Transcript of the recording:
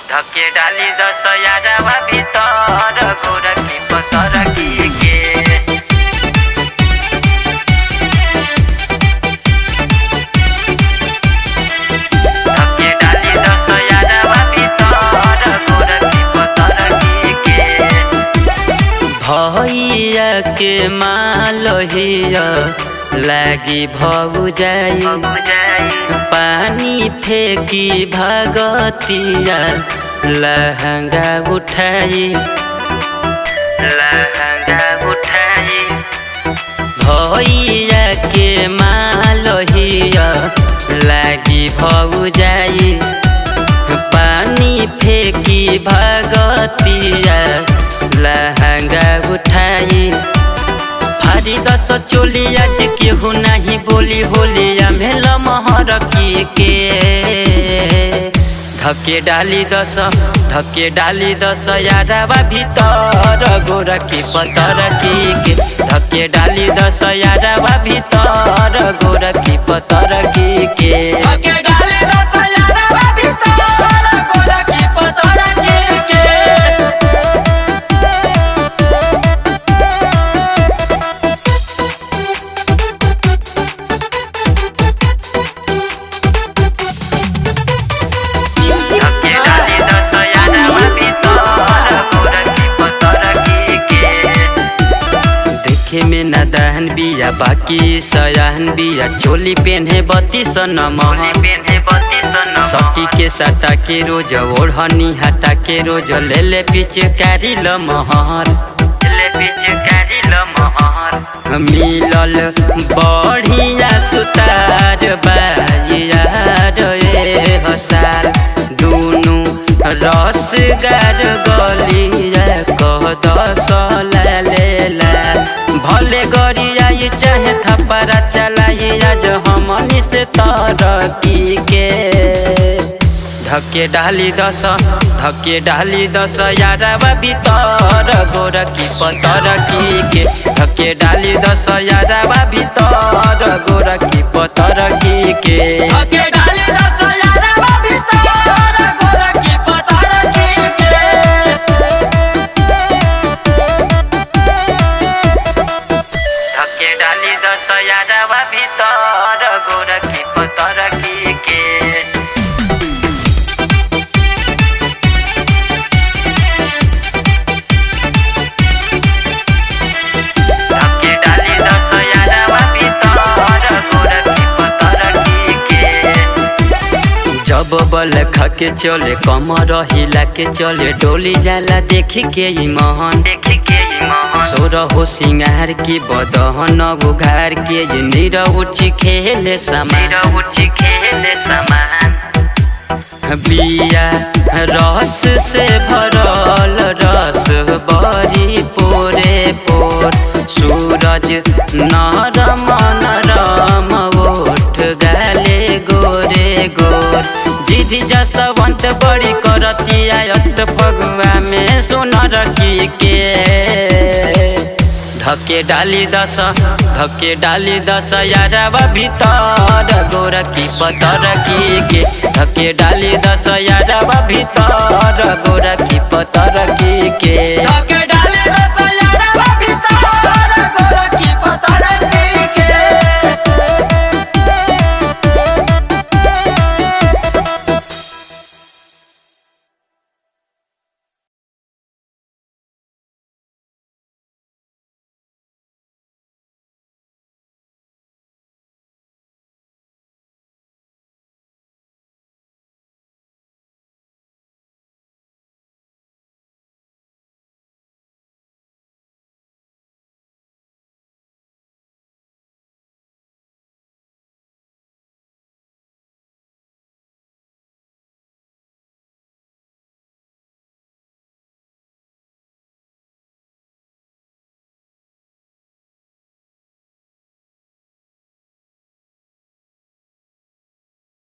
धके डाली दस यारवा भीतर गोरखी पतरकी के धके डाली दस यारवा भीतर गोरखी पतरकी के भैया के मालहिया लागी भौ जाई पानी फेंकी भगतिया लहंगा उठाई भैया के मालहिया लागी भौ जाई पानी फेंकी भगतिया लहंगा उठाई भारी दस चोली आज केहू नहीं बोली होलिया मेल महर के धके डाली दस यारवा भीतर गोरखी पतरकी के धके डाली दस यारवा भीतर गोरखी पतरकी के धके डाली दस यारवा भीतर गोरखी पतरकी के में नदाहन बिया बाकी सयाहन बिया चोली पेन्हे 32 नंबर सटी के सटा के रोज ओढ़नी हटा के रोज ले ले पिचकारी लमहर मिलल बढ़िया सुतार बाइया रे हसाल दुनु रसगार गलिया कह दस लेला भले गरिया चाहे थपरा चलाई आज हमनी से तरकी के धके डाली दस यारवा भीतर गोरखी पतरकी के धके डाली दस यारवा भीतर गोरखी पतरकी के धके डाली दस यारवा भीतर गोरखी पतरकी के धके डाली दस यारवा भीतर गोरखी पतरकी के धके डाली दस यारवा भीतर गोरखी पतरकी के जब बल खाके चले कमर हिला के चले डोली जाला देखी के ईमान सोर हो सिंगार की बदहन उघार के नीर उची खेले समान बिया रस से भरल रस बरी पोरे पोर सूरज नरम नरम ओठ गाले गोरे गोर जिधि जसवंत बड़ी करती आयत फगुआ में सोनर के धके डाली दस यारवा भीतर गोरखी पतरकी के धके डाली दस यारवा भीतर गोरखी